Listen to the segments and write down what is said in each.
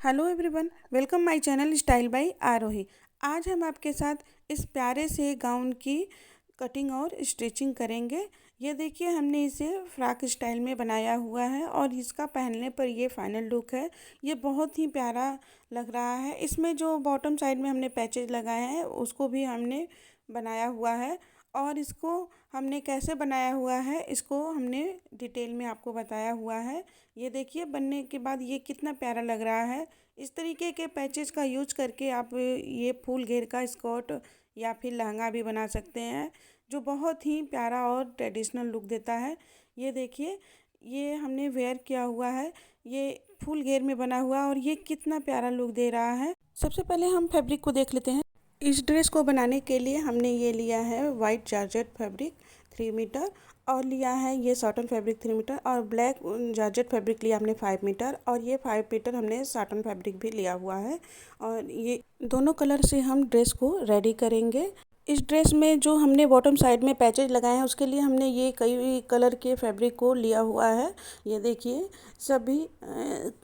Hello everyone, welcome my channel style by Aarohi. आज हम आपके साथ इस प्यारे से गाउन की कटिंग और स्टिचिंग करेंगे। ये देखिए, हमने इसे फ्रॉक स्टाइल में बनाया हुआ है और इसका पहनने पर ये फाइनल लुक है। ये बहुत ही प्यारा लग रहा है। इसमें जो बॉटम साइड में हमने पैचेज लगाए हैं उसको भी हमने बनाया हुआ है और इसको हमने कैसे बनाया हुआ है इसको हमने डिटेल में आपको बताया हुआ है। ये देखिए, बनने के बाद ये कितना प्यारा लग रहा है। इस तरीके के पैचेस का यूज करके आप ये फुल घेर का स्कर्ट या फिर लहंगा भी बना सकते हैं, जो बहुत ही प्यारा और ट्रेडिशनल लुक देता है। ये देखिए, ये हमने वेयर किया हुआ है, ये फुल घेर में बना हुआ और ये कितना प्यारा लुक दे रहा है। सबसे पहले हम फैब्रिक को देख लेते हैं। इस ड्रेस को बनाने के लिए हमने ये लिया है वाइट जॉर्जेट फैब्रिक 3 मीटर और लिया है ये सॉटन फैब्रिक 3 मीटर और ब्लैक जॉर्जेट फैब्रिक लिया हमने 5 मीटर और ये 5 मीटर हमने सॉटन फैब्रिक भी लिया हुआ है और ये दोनों कलर से हम ड्रेस को रेडी करेंगे। इस ड्रेस में जो हमने बॉटम साइड में पैचेज लगाए हैं उसके लिए हमने ये कई कलर के फैब्रिक को लिया हुआ है। ये देखिए, सभी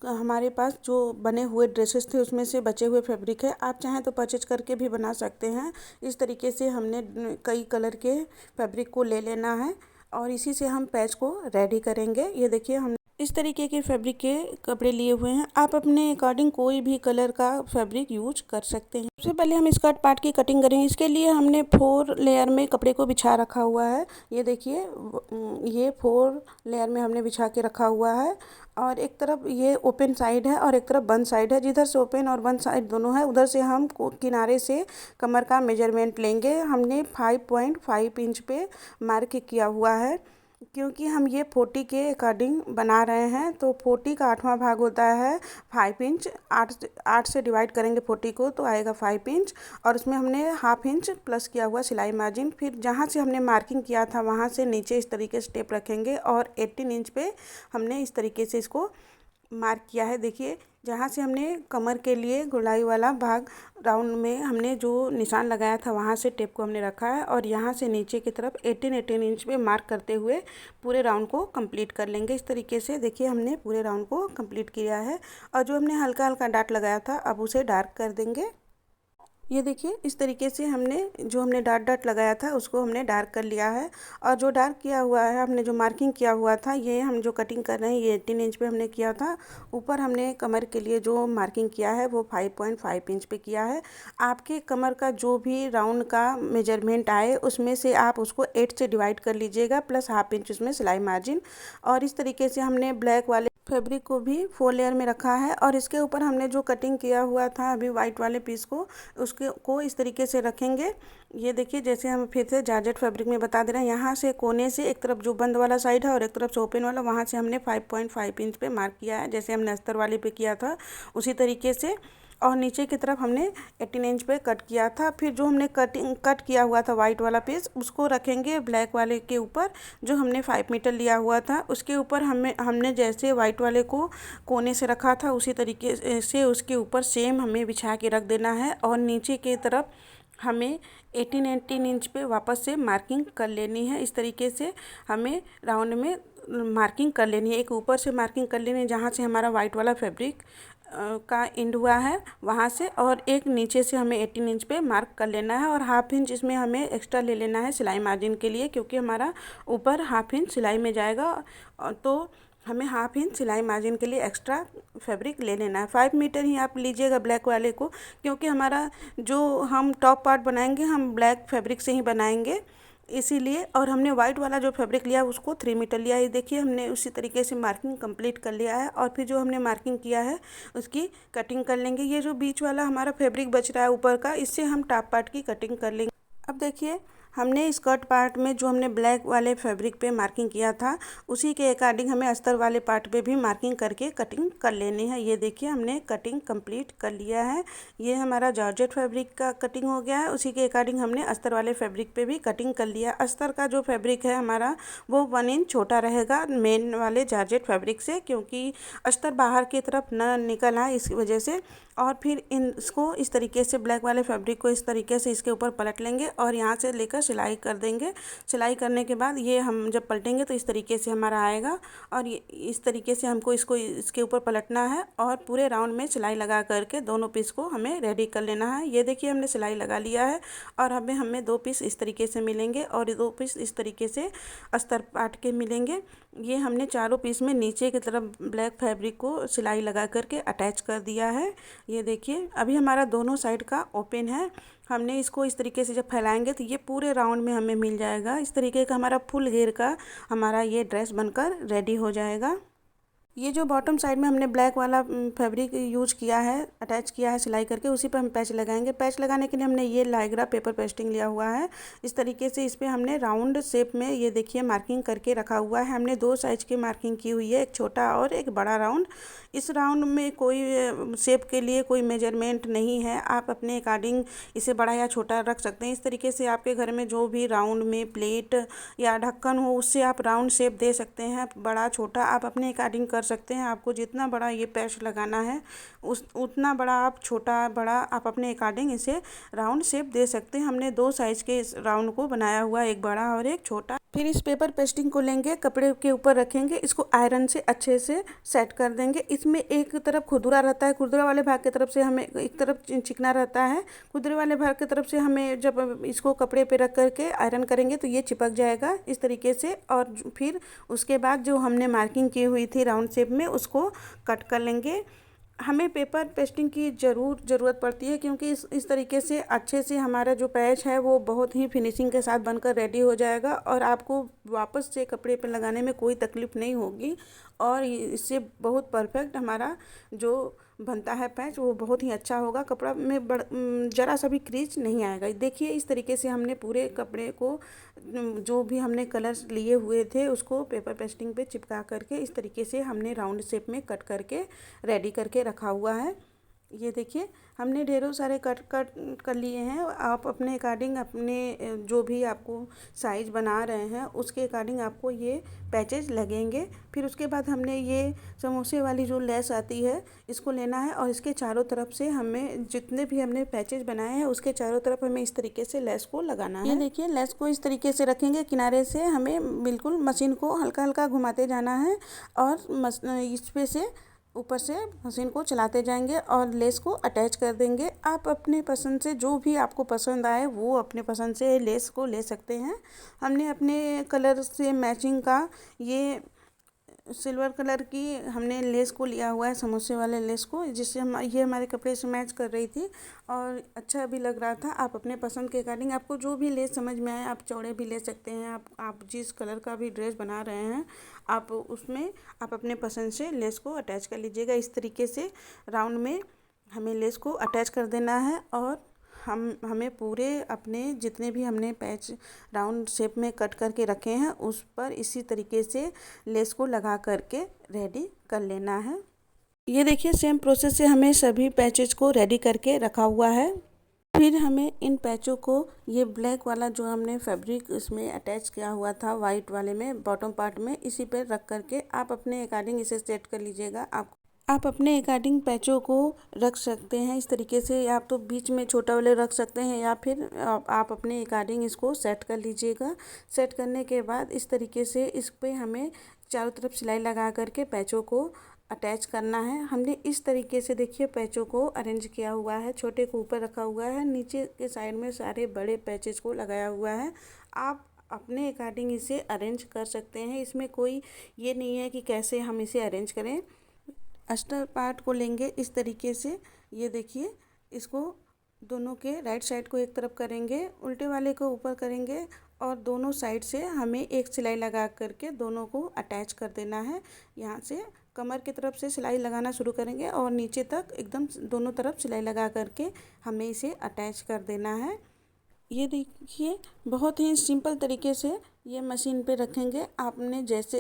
हमारे पास जो बने हुए ड्रेसेस थे उसमें से बचे हुए फैब्रिक है। आप चाहें तो परचेज करके भी बना सकते हैं। इस तरीके से हमने कई कलर के फैब्रिक को ले लेना है और इसी से हम पैच को रेडी करेंगे। ये देखिए, हम इस तरीके के फैब्रिक के कपड़े लिए हुए हैं। आप अपने अकॉर्डिंग कोई भी कलर का फैब्रिक यूज कर सकते हैं। सबसे पहले हम स्कर्ट पार्ट की कटिंग करेंगे। इसके लिए हमने 4 लेयर में कपड़े को बिछा रखा हुआ है। ये देखिए, ये 4 लेयर में हमने बिछा के रखा हुआ है और एक तरफ ये ओपन साइड है और एक तरफ बंद साइड है। जिधर से ओपन और बंद साइड दोनों है उधर से हम किनारे से कमर का मेजरमेंट लेंगे। हमने 5.5 इंच पे मार्क किया हुआ है क्योंकि हम ये 40 के अकॉर्डिंग बना रहे हैं। तो 40 का 8वां भाग होता है 5 इंच। 8 से डिवाइड करेंगे 40 को तो आएगा 5 इंच और उसमें हमने ½ इंच प्लस किया हुआ सिलाई मार्जिन। फिर जहाँ से हमने मार्किंग किया था वहाँ से नीचे इस तरीके से टेप रखेंगे और 18 इंच पे हमने इस तरीके से इसको मार्क किया है। देखिए, जहाँ से हमने कमर के लिए गोलाई वाला भाग राउंड में हमने जो निशान लगाया था वहाँ से टेप को हमने रखा है और यहाँ से नीचे की तरफ 18 इंच पे मार्क करते हुए पूरे राउंड को कंप्लीट कर लेंगे। इस तरीके से देखिए, हमने पूरे राउंड को कंप्लीट किया है और जो हमने हल्का हल्का डार्क लगाया था अब उसे डार्क कर देंगे। ये देखिए, इस तरीके से हमने डार्क डार्क लगाया था उसको हमने डार्क कर लिया है और जो डार्क किया हुआ है हमने जो मार्किंग किया हुआ था ये हम जो कटिंग कर रहे हैं ये 18 इंच पे हमने किया था। ऊपर हमने कमर के लिए जो मार्किंग किया है वो 5.5 इंच पे किया है। आपके कमर का जो भी राउंड का मेजरमेंट आए उसमें से आप उसको 8 से डिवाइड कर लीजिएगा प्लस ½ इंच उसमें सिलाई मार्जिन। और इस तरीके से हमने ब्लैक वाले फैब्रिक को भी 4 लेयर में रखा है और इसके ऊपर हमने जो कटिंग किया हुआ था अभी वाइट वाले पीस को उसके को इस तरीके से रखेंगे। ये देखिए, जैसे हम फिर से जॉर्जेट फैब्रिक में बता दे रहे हैं, यहाँ से कोने से एक तरफ जो बंद वाला साइड है और एक तरफ से ओपन वाला वहाँ से हमने 5.5 इंच पे मार्क किया है जैसे हमने अस्तर वाले पे किया था उसी तरीके से। और नीचे की तरफ हमने 18 इंच पे कट किया था। फिर जो हमने कट किया हुआ था वाइट वाला पीस उसको रखेंगे ब्लैक वाले के ऊपर। जो हमने 5 मीटर लिया हुआ था उसके ऊपर हमने जैसे वाइट वाले को कोने से रखा था उसी तरीके से उसके ऊपर सेम हमें बिछा के रख देना है और नीचे की तरफ हमें 18 इंच पे वापस से मार्किंग कर लेनी है। इस तरीके से हमें राउंड में मार्किंग कर लेनी है। एक ऊपर से मार्किंग कर लेनी है जहाँ से हमारा वाइट वाला फैब्रिक का एंड हुआ है वहाँ से, और एक नीचे से हमें 18 इंच पे मार्क कर लेना है और ½ इंच इसमें हमें एक्स्ट्रा ले लेना है सिलाई मार्जिन के लिए क्योंकि हमारा ऊपर ½ इंच सिलाई में जाएगा तो हमें ½ इंच सिलाई मार्जिन के लिए एक्स्ट्रा फैब्रिक ले लेना है। 5 मीटर ही आप लीजिएगा ब्लैक वाले को क्योंकि हमारा जो हम टॉप पार्ट बनाएंगे हम ब्लैक फैब्रिक से ही बनाएंगे इसीलिए। और हमने वाइट वाला जो फैब्रिक लिया उसको 3 मीटर लिया। ये देखिए, हमने उसी तरीके से मार्किंग कंप्लीट कर लिया है और फिर जो हमने मार्किंग किया है उसकी कटिंग कर लेंगे। ये जो बीच वाला हमारा फैब्रिक बच रहा है ऊपर का इससे हम टॉप पार्ट की कटिंग कर लेंगे। अब देखिए, हमने स्कर्ट पार्ट में जो हमने ब्लैक वाले फैब्रिक पे मार्किंग किया था उसी के अकॉर्डिंग हमें अस्तर वाले पार्ट पे भी मार्किंग करके कटिंग कर लेनी है। ये देखिए, हमने कटिंग कंप्लीट कर लिया है। ये हमारा जॉर्जेट फैब्रिक का कटिंग हो गया है। उसी के अकॉर्डिंग हमने अस्तर वाले फैब्रिक पे भी कटिंग कर लिया। अस्तर का जो फैब्रिक है हमारा वो 1 इंच छोटा रहेगा मेन वाले जॉर्जेट फैब्रिक से क्योंकि अस्तर बाहर की तरफ न निकल आए इसकी वजह से। और फिर इसको इस तरीके से ब्लैक वाले फैब्रिक को इस तरीके से इसके ऊपर पलट लेंगे और यहाँ से लेकर सिलाई कर देंगे। सिलाई करने के बाद ये हम जब पलटेंगे तो इस तरीके से हमारा आएगा और ये इस तरीके से हमको इसको इसके ऊपर पलटना है और पूरे राउंड में सिलाई लगा करके दोनों पीस को हमें रेडी कर लेना है। ये देखिए हमने सिलाई लगा लिया है और हमें 2 पीस इस तरीके से मिलेंगे और 2 पीस इस तरीके से अस्तर काट के मिलेंगे। ये हमने चारों पीस में नीचे की तरफ ब्लैक फैब्रिक को सिलाई लगा करके अटैच कर दिया है। ये देखिए अभी हमारा दोनों साइड का ओपन है। हमने इसको इस तरीके से जब फैलाएंगे तो ये पूरे राउंड में हमें मिल जाएगा। इस तरीके का हमारा फुल घेर का हमारा ये ड्रेस बनकर रेडी हो जाएगा। ये जो बॉटम साइड में हमने ब्लैक वाला फैब्रिक यूज किया है, अटैच किया है सिलाई करके, उसी पर हम पैच लगाएंगे। पैच लगाने के लिए हमने ये लाइग्रा पेपर पेस्टिंग लिया हुआ है। इस तरीके से इस पर हमने राउंड शेप में ये देखिए मार्किंग करके रखा हुआ है। हमने 2 साइज की मार्किंग की हुई है, एक छोटा और एक बड़ा राउंड। इस राउंड में कोई शेप के लिए कोई मेजरमेंट नहीं है, आप अपने अकॉर्डिंग इसे बड़ा या छोटा रख सकते हैं। इस तरीके से आपके घर में जो भी राउंड में प्लेट या ढक्कन हो उससे आप राउंड शेप दे सकते हैं। बड़ा छोटा आप अपने अकॉर्डिंग कर सकते हैं। आपको जितना बड़ा ये पैच लगाना है उतना बड़ा आप छोटा बड़ा आप अपने अकॉर्डिंग इसे राउंड शेप दे सकते हैं। हमने 2 साइज के इस राउंड को बनाया हुआ, एक बड़ा और एक छोटा। फिर इस पेपर पेस्टिंग को लेंगे, कपड़े के ऊपर रखेंगे, इसको आयरन से अच्छे से सेट कर देंगे। इसमें एक तरफ खुरदुरा रहता है, खुरदुरा वाले भाग की तरफ से हमें एक तरफ चिकना रहता है। खुरदुरे वाले भाग की तरफ से हमें जब इसको कपड़े पे रख करके आयरन करेंगे तो ये चिपक जाएगा इस तरीके से। और फिर उसके बाद जो हमने मार्किंग की हुई थी राउंड शेप में उसको कट कर लेंगे। हमें पेपर पेस्टिंग की ज़रूरत पड़ती है क्योंकि इस तरीके से अच्छे से हमारा जो पैच है वो बहुत ही फिनिशिंग के साथ बनकर रेडी हो जाएगा और आपको वापस से कपड़े पर लगाने में कोई तकलीफ़ नहीं होगी और इससे बहुत परफेक्ट हमारा जो बनता है पैच वो बहुत ही अच्छा होगा। कपड़ा में ज़रा सा भी क्रीज नहीं आएगा। देखिए इस तरीके से हमने पूरे कपड़े को जो भी हमने कलर्स लिए हुए थे उसको पेपर पेस्टिंग पे चिपका करके इस तरीके से हमने राउंड शेप में कट करके रेडी करके रखा हुआ है। ये देखिए हमने ढेरों सारे कट कर लिए हैं। आप अपने अकॉर्डिंग अपने जो भी आपको साइज़ बना रहे हैं उसके अकॉर्डिंग आपको ये पैचेज लगेंगे। फिर उसके बाद हमने ये समोसे वाली जो लेस आती है इसको लेना है और इसके चारों तरफ से हमें जितने भी हमने पैचेज बनाए हैं उसके चारों तरफ हमें इस तरीके से लेस को लगाना है। ये देखिए लेस को इस तरीके से रखेंगे, किनारे से हमें बिल्कुल मशीन को हल्का हल्का घुमाते जाना है और इस पे से ऊपर से मशीन को चलाते जाएंगे और लेस को अटैच कर देंगे। आप अपने पसंद से जो भी आपको पसंद आए वो अपने पसंद से लेस को ले सकते हैं। हमने अपने कलर से मैचिंग का ये सिल्वर कलर की हमने लेस को लिया हुआ है, समोसे वाले लेस को, जिससे ये हमारे कपड़े से मैच कर रही थी और अच्छा भी लग रहा था। आप अपने पसंद के अकॉर्डिंग आपको जो भी लेस समझ में आए आप चौड़े भी ले सकते हैं। आप जिस कलर का भी ड्रेस बना रहे हैं आप उसमें आप अपने पसंद से लेस को अटैच कर लीजिएगा। इस तरीके से राउंड में हमें लेस को अटैच कर देना है और हमें पूरे अपने जितने भी हमने पैच राउंड शेप में कट करके रखे हैं उस पर इसी तरीके से लेस को लगा करके रेडी कर लेना है। ये देखिए सेम प्रोसेस से हमें सभी पैचेज को रेडी करके रखा हुआ है। फिर हमें इन पैचों को ये ब्लैक वाला जो हमने फैब्रिक इसमें अटैच किया हुआ था वाइट वाले में बॉटम पार्ट में, इसी पर रख करके आप अपने अकॉर्डिंग इसे सेट कर लीजिएगा। आप अपने अकॉर्डिंग पैचों को रख सकते हैं इस तरीके से, या आप तो बीच में छोटा वाले रख सकते हैं या फिर आप अपने अकॉर्डिंग इसको सेट कर लीजिएगा। सेट करने के बाद इस तरीके से इस पे हमें चारों तरफ सिलाई लगा करके पैचों को अटैच करना है। हमने इस तरीके से देखिए पैचों को अरेंज किया हुआ है, छोटे को ऊपर रखा हुआ है, नीचे के साइड में सारे बड़े पैचेस को लगाया हुआ है। आप अपने अकॉर्डिंग इसे अरेंज कर सकते हैं, इसमें कोई ये नहीं है कि कैसे हम इसे अरेंज करें। अस्तर पार्ट को लेंगे इस तरीके से, ये देखिए इसको दोनों के राइट साइड को एक तरफ करेंगे, उल्टे वाले को ऊपर करेंगे और दोनों साइड से हमें एक सिलाई लगा करके दोनों को अटैच कर देना है। यहाँ से कमर की तरफ से सिलाई लगाना शुरू करेंगे और नीचे तक एकदम दोनों तरफ सिलाई लगा करके हमें इसे अटैच कर देना है। ये देखिए बहुत ही सिंपल तरीके से ये मशीन पे रखेंगे। आपने जैसे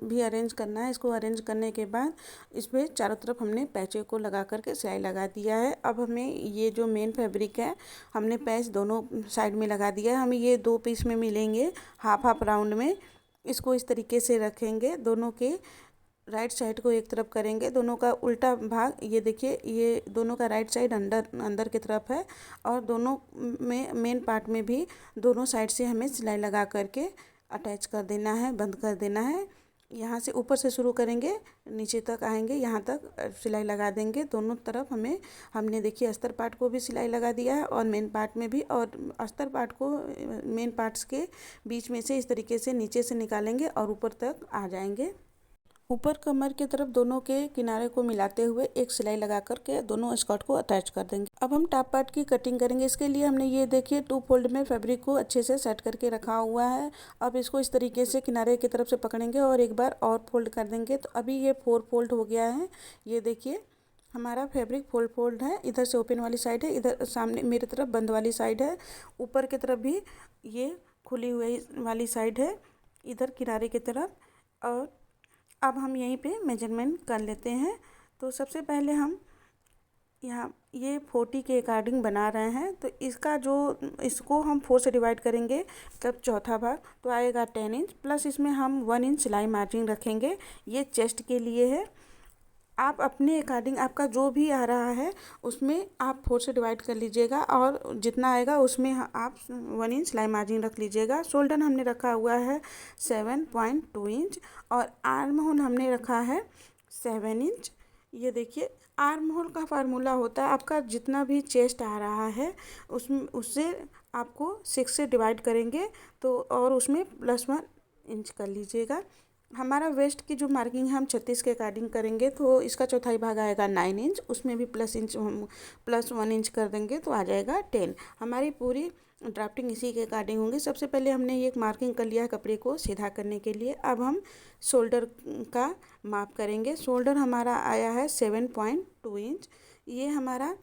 भी अरेंज करना है, इसको अरेंज करने के बाद इस पर चारों तरफ हमने पैचों को लगा करके सिलाई लगा दिया है। अब हमें ये जो मेन फैब्रिक है हमने पैच दोनों साइड में लगा दिया है। हमें ये 2 पीस में मिलेंगे हाफ हाफ राउंड में। इसको इस तरीके से रखेंगे, दोनों के राइट साइड को एक तरफ करेंगे, दोनों का उल्टा भाग। ये देखिए, ये दोनों का राइट साइड अंदर अंदर की तरफ है और दोनों में मेन पार्ट में भी दोनों साइड से हमें सिलाई लगा करके अटैच कर देना है, बंद कर देना है। यहाँ से ऊपर से शुरू करेंगे, नीचे तक आएंगे, यहाँ तक सिलाई लगा देंगे दोनों तरफ। हमने देखिए अस्तर पार्ट को भी सिलाई लगा दिया है और मेन पार्ट में भी, और अस्तर पार्ट को मेन पार्ट्स के बीच में से इस तरीके से नीचे से निकालेंगे और ऊपर तक आ जाएंगे। ऊपर कमर की तरफ दोनों के किनारे को मिलाते हुए एक सिलाई लगा करके दोनों स्कर्ट को अटैच कर देंगे। अब हम टॉप पार्ट की कटिंग करेंगे। इसके लिए हमने ये देखिए 2 फोल्ड में फैब्रिक को अच्छे से सेट करके रखा हुआ है। अब इसको इस तरीके से किनारे की तरफ से पकड़ेंगे और एक बार और फोल्ड कर देंगे। तो अभी ये 4 फोल्ड हो गया है। ये देखिए हमारा फैब्रिक फोल्ड है। इधर से ओपन वाली साइड है, इधर सामने मेरी तरफ बंद वाली साइड है। ऊपर की तरफ भी ये खुली हुई वाली साइड है, इधर किनारे की तरफ। और अब हम यहीं पे मेजरमेंट कर लेते हैं। तो सबसे पहले हम यहाँ ये 40 के अकॉर्डिंग बना रहे हैं। तो इसको हम 4 से डिवाइड करेंगे, तब चौथा भाग तो आएगा 10 इंच, प्लस इसमें हम 1 इंच सिलाई मार्जिन रखेंगे। ये चेस्ट के लिए है। आप अपने अकॉर्डिंग आपका जो भी आ रहा है उसमें आप 4 से डिवाइड कर लीजिएगा और जितना आएगा उसमें आप 1 इंच सिलाई मार्जिन रख लीजिएगा। शोल्डर हमने रखा हुआ है 7.2 इंच और आर्म होल हमने रखा है 7 इंच। ये देखिए आर्म होल का फार्मूला होता है आपका जितना भी चेस्ट आ रहा है उससे आपको 6 से डिवाइड करेंगे तो, और उसमें +1 इंच कर लीजिएगा। हमारा वेस्ट की जो मार्किंग है हम 36 के अकॉर्डिंग करेंगे, तो इसका चौथाई भाग आएगा 9 इंच, उसमें भी +1 इंच कर देंगे तो आ जाएगा 10। हमारी पूरी ड्राफ्टिंग इसी के अकॉर्डिंग होंगी। सबसे पहले हमने ये मार्किंग कर लिया है कपड़े को सीधा करने के लिए। अब हम शोल्डर का माप करेंगे। शोल्डर हमारा आया है 7.2 इंच। ये हमारा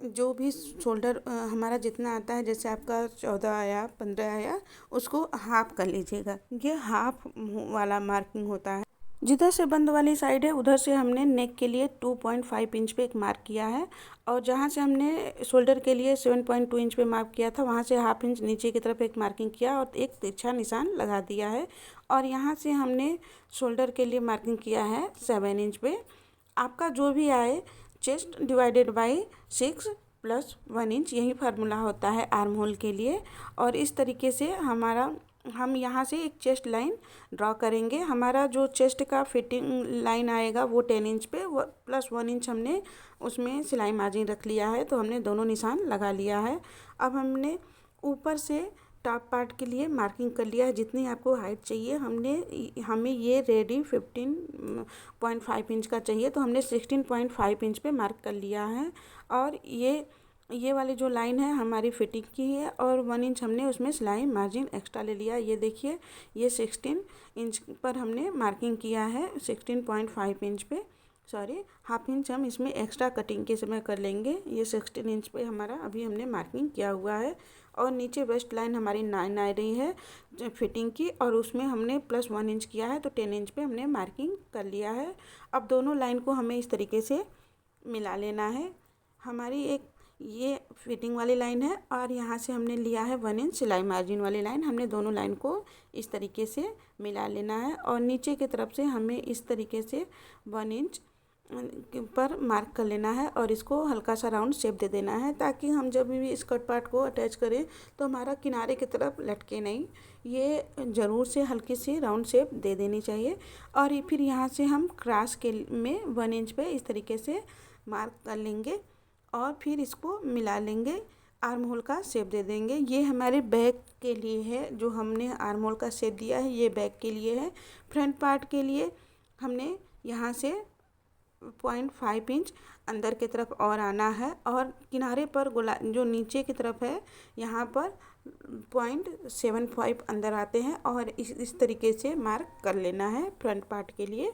जो भी शोल्डर हमारा जितना आता है, जैसे आपका 14 आया 15 आया, उसको हाफ कर लीजिएगा। ये हाफ वाला मार्किंग होता है। जिधर से बंद वाली साइड है उधर से हमने नेक के लिए 2.5 इंच पे एक मार्क किया है और जहाँ से हमने शोल्डर के लिए 7.2 इंच पे मार्क किया था वहाँ से ½ इंच नीचे की तरफ एक मार्किंग किया और एक तिरछा निशान लगा दिया है। और यहाँ से हमने शोल्डर के लिए मार्किंग किया है 7 इंच पे। आपका जो भी आए, चेस्ट डिवाइडेड बाई 6 + 1 इंच, यही फार्मूला होता है आर्म होल के लिए। और इस तरीके से हम यहाँ से एक चेस्ट लाइन ड्रॉ करेंगे। हमारा जो चेस्ट का फिटिंग लाइन आएगा वो 10 इंच पे +1 इंच हमने उसमें सिलाई मार्जिन रख लिया है, तो हमने दोनों निशान लगा लिया है। अब हमने ऊपर से टॉप पार्ट के लिए मार्किंग कर लिया है जितनी आपको हाइट चाहिए। हमें ये रेडी 15.5 इंच का चाहिए, तो हमने 16.5 इंच पे मार्क कर लिया है। और ये वाली जो लाइन है हमारी फिटिंग की है और 1 इंच हमने उसमें सिलाई मार्जिन एक्स्ट्रा ले लिया। ये देखिए ये 16 इंच पर हमने मार्किंग किया है, 16.5 इंच पे, सॉरी ½ इंच हम इसमें एक्स्ट्रा कटिंग के समय कर लेंगे। ये 16 इंच पे हमारा अभी हमने मार्किंग किया हुआ है। और नीचे वेस्ट लाइन हमारी 9 आ रही है फिटिंग की और उसमें हमने +1 इंच किया है, तो 10 इंच पे हमने मार्किंग कर लिया है। अब दोनों लाइन को हमें इस तरीके से मिला लेना है। हमारी एक ये फिटिंग वाली लाइन है और यहाँ से हमने लिया है 1 इंच सिलाई मार्जिन वाली लाइन। हमने दोनों लाइन को इस तरीके से मिला लेना है और नीचे की तरफ से हमें इस तरीके से 1 इंच पर मार्क कर लेना है और इसको हल्का सा राउंड शेप दे देना है, ताकि हम जब भी स्कर्ट पार्ट को अटैच करें तो हमारा किनारे की तरफ लटके नहीं। ये ज़रूर से हल्की सी राउंड शेप दे देनी चाहिए। और फिर यहाँ से हम क्रॉस के में 1 इंच पे इस तरीके से मार्क कर लेंगे और फिर इसको मिला लेंगे, आर्म होल का शेप दे देंगे। ये हमारे बैक के लिए है, जो हमने आर्म होल का शेप दिया है ये बैक के लिए है। फ्रंट पार्ट के लिए हमने यहाँ से 0.5 इंच अंदर की तरफ और आना है और किनारे पर जो नीचे की तरफ है यहाँ पर 0.75 अंदर आते हैं और इस तरीके से मार्क कर लेना है फ्रंट पार्ट के लिए।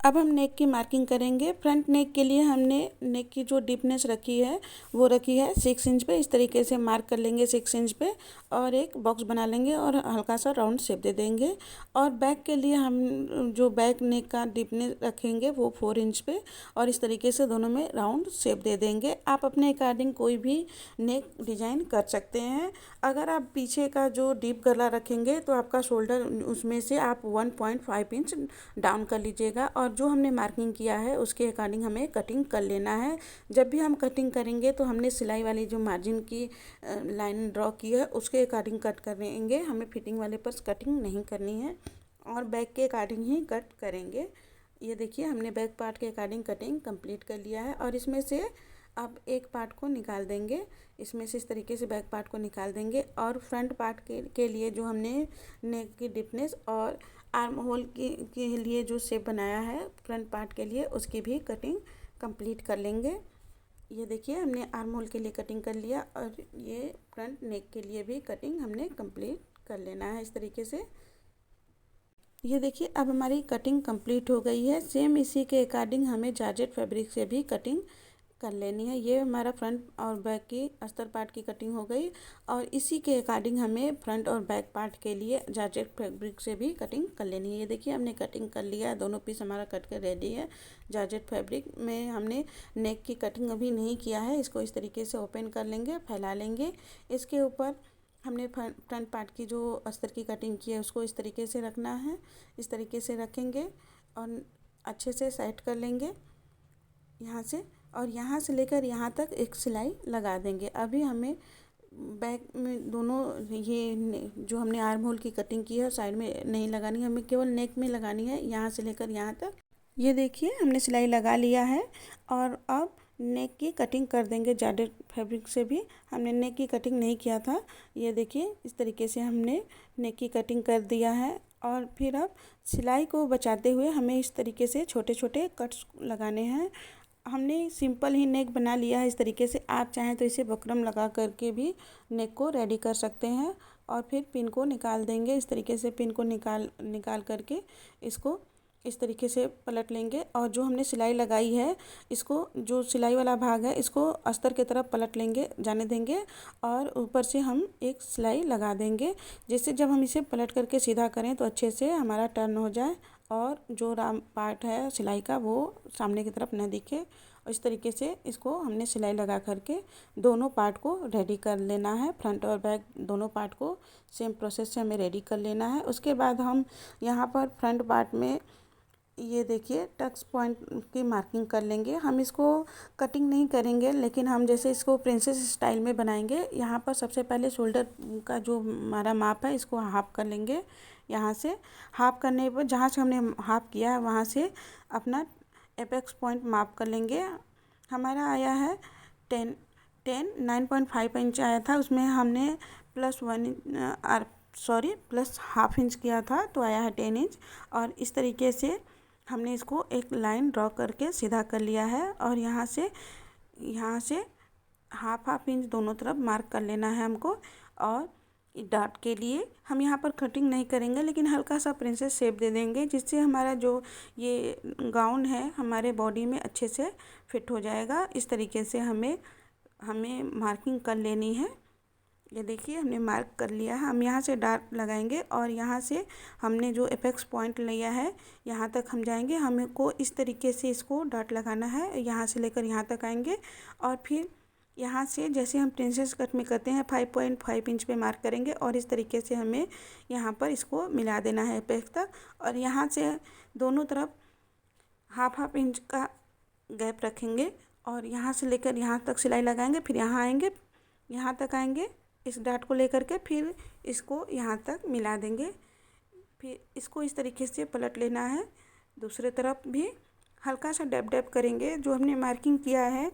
अब हम नेक की मार्किंग करेंगे। फ्रंट नेक के लिए हमने नेक की जो डीपनेस रखी है वो रखी है 6 इंच पे। इस तरीके से मार्क कर लेंगे 6 इंच पे और एक बॉक्स बना लेंगे और हल्का सा राउंड शेप दे देंगे। और बैक के लिए हम जो बैक नेक का डीपनेस रखेंगे वो 4 इंच पे और इस तरीके से दोनों में राउंड शेप दे देंगे। आप अपने अकॉर्डिंग कोई भी नेक डिजाइन कर सकते हैं। अगर आप पीछे का जो डीप गला रखेंगे तो आपका शोल्डर उसमें से आप 1.5 इंच डाउन कर लीजिएगा और जो हमने मार्किंग किया है उसके अकॉर्डिंग हमें कटिंग कर लेना है। जब भी हम कटिंग करेंगे तो हमने सिलाई वाली जो मार्जिन की लाइन ड्रॉ की है उसके अकॉर्डिंग कट करेंगे, हमें फिटिंग वाले पर कटिंग नहीं करनी है और बैक के अकॉर्डिंग ही कट करेंगे। ये देखिए हमने बैक पार्ट के अकॉर्डिंग कटिंग कंप्लीट कर लिया है और इसमें से अब एक पार्ट को निकाल देंगे। इसमें से इस तरीके से बैक पार्ट को निकाल देंगे और फ्रंट पार्ट के लिए जो हमने नेक की डिपनेस और आर्म होल के लिए जो शेप बनाया है फ्रंट पार्ट के लिए उसकी भी कटिंग कंप्लीट कर लेंगे। ये देखिए हमने आर्म होल के लिए कटिंग कर लिया और ये फ्रंट नेक के लिए भी कटिंग हमने कंप्लीट कर लेना है इस तरीके से। ये देखिए अब हमारी कटिंग कंप्लीट हो गई है। सेम इसी के अकॉर्डिंग हमें जॉर्जेट फैब्रिक से भी कटिंग कर लेनी है। ये हमारा फ्रंट और बैक की अस्तर पार्ट की कटिंग हो गई और इसी के अकॉर्डिंग हमें फ्रंट और बैक पार्ट के लिए जॉर्जेट फैब्रिक से भी कटिंग कर लेनी है। ये देखिए हमने कटिंग कर लिया है, दोनों पीस हमारा कट कर रेडी है। जॉर्जेट फैब्रिक में हमने नेक की कटिंग अभी नहीं किया है, इसको इस तरीके से ओपन कर लेंगे, फैला लेंगे। इसके ऊपर हमने फ्रंट पार्ट की जो अस्तर की कटिंग की है उसको इस तरीके से रखना है। इस तरीके से रखेंगे और अच्छे से सेट कर लेंगे यहाँ से और यहाँ से लेकर यहाँ तक एक सिलाई लगा देंगे। अभी हमें बैक में दोनों ये जो हमने आर्म होल की कटिंग की है साइड में नहीं लगानी है, हमें केवल नेक में लगानी है यहाँ से लेकर यहाँ तक। ये देखिए हमने सिलाई लगा लिया है और अब नेक की कटिंग कर देंगे। जॉर्जेट फैब्रिक से भी हमने नेक की कटिंग नहीं किया था। ये देखिए इस तरीके से हमने नेक की कटिंग कर दिया है और फिर अब सिलाई को बचाते हुए हमें इस तरीके से छोटे छोटे कट्स लगाने हैं। हमने सिंपल ही नेक बना लिया है इस तरीके से। आप चाहें तो इसे बकरम लगा करके भी नेक को रेडी कर सकते हैं और फिर पिन को निकाल देंगे। इस तरीके से पिन को निकाल करके इसको इस तरीके से पलट लेंगे और जो हमने सिलाई लगाई है इसको जो सिलाई वाला भाग है इसको अस्तर की तरफ पलट लेंगे, जाने देंगे और ऊपर से हम एक सिलाई लगा देंगे, जिससे जब हम इसे पलट करके सीधा करें तो अच्छे से हमारा टर्न हो जाए और जो राम पार्ट है सिलाई का वो सामने की तरफ न दिखे। और इस तरीके से इसको हमने सिलाई लगा करके दोनों पार्ट को रेडी कर लेना है। फ्रंट और बैक दोनों पार्ट को सेम प्रोसेस से हमें रेडी कर लेना है। उसके बाद हम यहाँ पर फ्रंट पार्ट में ये देखिए टक्स पॉइंट की मार्किंग कर लेंगे। हम इसको कटिंग नहीं करेंगे लेकिन हम जैसे इसको प्रिंसेस स्टाइल में बनाएंगे। यहाँ पर सबसे पहले शोल्डर का जो हमारा माप है इसको हाफ कर लेंगे। यहाँ से हाफ करने पर जहाँ से हमने हाफ किया है वहाँ से अपना एपेक्स पॉइंट माप कर लेंगे। हमारा आया है 9.5 इंच आया था, उसमें हमने प्लस हाफ इंच किया था तो आया है 10 इंच। और इस तरीके से हमने इसको एक लाइन ड्रॉ करके सीधा कर लिया है और यहाँ से हाफ इंच दोनों तरफ मार्क कर लेना है हमको। और डॉट के लिए हम यहाँ पर कटिंग नहीं करेंगे लेकिन हल्का सा प्रिंसेस शेप दे देंगे, जिससे हमारा जो ये गाउन है हमारे बॉडी में अच्छे से फिट हो जाएगा। इस तरीके से हमें मार्किंग कर लेनी है। ये देखिए हमने मार्क कर लिया है। हम यहाँ से डॉट लगाएंगे और यहाँ से हमने जो एपेक्स पॉइंट लिया है यहाँ तक हम जाएंगे। हमको इस तरीके से इसको डॉट लगाना है, यहाँ से लेकर यहाँ तक आएंगे और फिर यहाँ से जैसे हम प्रिंसेस कट में करते हैं 5.5 इंच पे मार्क करेंगे और इस तरीके से हमें यहाँ पर इसको मिला देना है एपेक्स तक। और यहाँ से दोनों तरफ हाफ इंच का गैप रखेंगे और यहाँ से लेकर यहाँ तक सिलाई लगाएंगे, फिर यहाँ आएंगे, यहाँ तक आएंगे इस डॉट को लेकर के, फिर इसको यहाँ तक मिला देंगे। फिर इसको इस तरीके से पलट लेना है। दूसरे तरफ भी हल्का सा डैप करेंगे, जो हमने मार्किंग किया है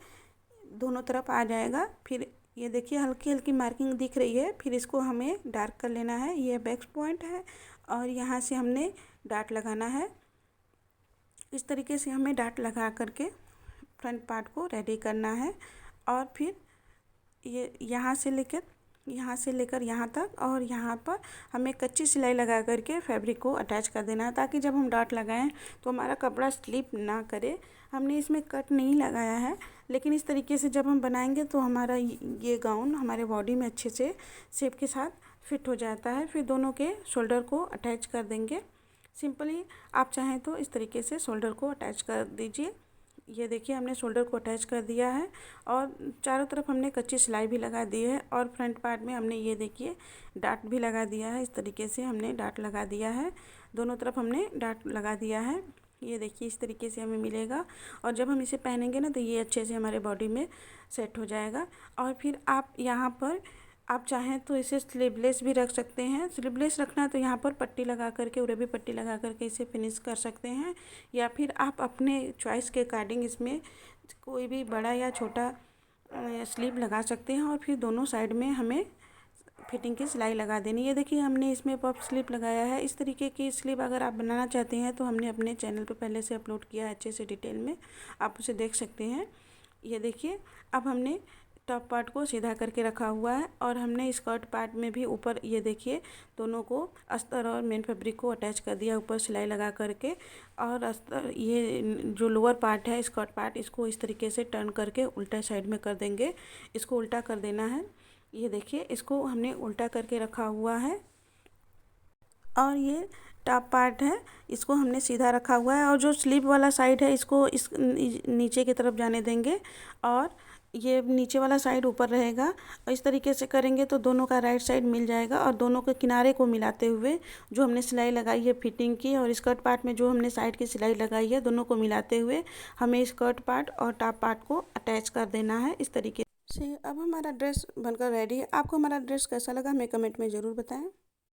दोनों तरफ आ जाएगा। फिर ये देखिए हल्की हल्की मार्किंग दिख रही है, फिर इसको हमें डार्क कर लेना है। ये बैक पॉइंट है और यहाँ से हमने डॉट लगाना है। इस तरीके से हमें डॉट लगा करके फ्रंट पार्ट को रेडी करना है। और फिर ये यहाँ से लेकर यहाँ से लेकर यहाँ तक, और यहाँ पर हमें कच्ची सिलाई लगा करके फैब्रिक को अटैच कर देना है, ताकि जब हम डॉट लगाएं तो हमारा कपड़ा स्लिप ना करे। हमने इसमें कट नहीं लगाया है, लेकिन इस तरीके से जब हम बनाएंगे तो हमारा ये गाउन हमारे बॉडी में अच्छे से शेप के साथ फिट हो जाता है। फिर दोनों के शोल्डर को अटैच कर देंगे। सिंपली आप चाहें तो इस तरीके से शोल्डर को अटैच कर दीजिए। ये देखिए हमने शोल्डर को अटैच कर दिया है, और चारों तरफ हमने कच्ची सिलाई भी लगा दी है, और फ्रंट पार्ट में हमने ये देखिए डाट भी लगा दिया है। इस तरीके से हमने डाट लगा दिया है, दोनों तरफ हमने डाट लगा दिया है। ये देखिए इस तरीके से हमें मिलेगा, और जब हम इसे पहनेंगे ना तो ये अच्छे से हमारे बॉडी में सेट हो जाएगा। और फिर आप यहाँ पर आप चाहें तो इसे स्लीवलेस भी रख सकते हैं। स्लीवलेस रखना है तो यहाँ पर पट्टी लगा करके, उरे भी पट्टी लगा करके इसे फिनिश कर सकते हैं, या फिर आप अपने चॉइस के अकॉर्डिंग इसमें कोई भी बड़ा या छोटा स्लीव लगा सकते हैं। और फिर दोनों साइड में हमें फिटिंग की सिलाई लगा देनी। ये देखिए हमने इसमें पफ स्लीव लगाया है। इस तरीके की स्लीव अगर आप बनाना चाहते हैं तो हमने अपने चैनल पर पहले से अपलोड किया है अच्छे से डिटेल में, आप उसे देख सकते हैं। ये देखिए अब हमने टॉप पार्ट को सीधा करके रखा हुआ है, और हमने स्कर्ट पार्ट में भी ऊपर ये देखिए दोनों को अस्तर और मेन फैब्रिक को अटैच कर दिया ऊपर सिलाई लगा करके। और अस्तर ये जो लोअर पार्ट है स्कर्ट पार्ट, इसको इस तरीके से टर्न करके उल्टा साइड में कर देंगे। इसको उल्टा कर देना है। ये देखिए इसको हमने उल्टा करके रखा हुआ है, और ये टॉप पार्ट है इसको हमने सीधा रखा हुआ है, और जो स्लीव वाला साइड है इसको इस नीचे की तरफ जाने देंगे, और ये नीचे वाला साइड ऊपर रहेगा। और इस तरीके से करेंगे तो दोनों का राइट साइड मिल जाएगा, और दोनों के किनारे को मिलाते हुए जो हमने सिलाई लगाई है फिटिंग की, और स्कर्ट पार्ट में जो हमने साइड की सिलाई लगाई है, दोनों को मिलाते हुए हमें स्कर्ट पार्ट और टॉप पार्ट को अटैच कर देना है इस तरीके से। अब हमारा ड्रेस बनकर रेडी है। आपको हमारा ड्रेस कैसा लगा हमें कमेंट में ज़रूर बताएं।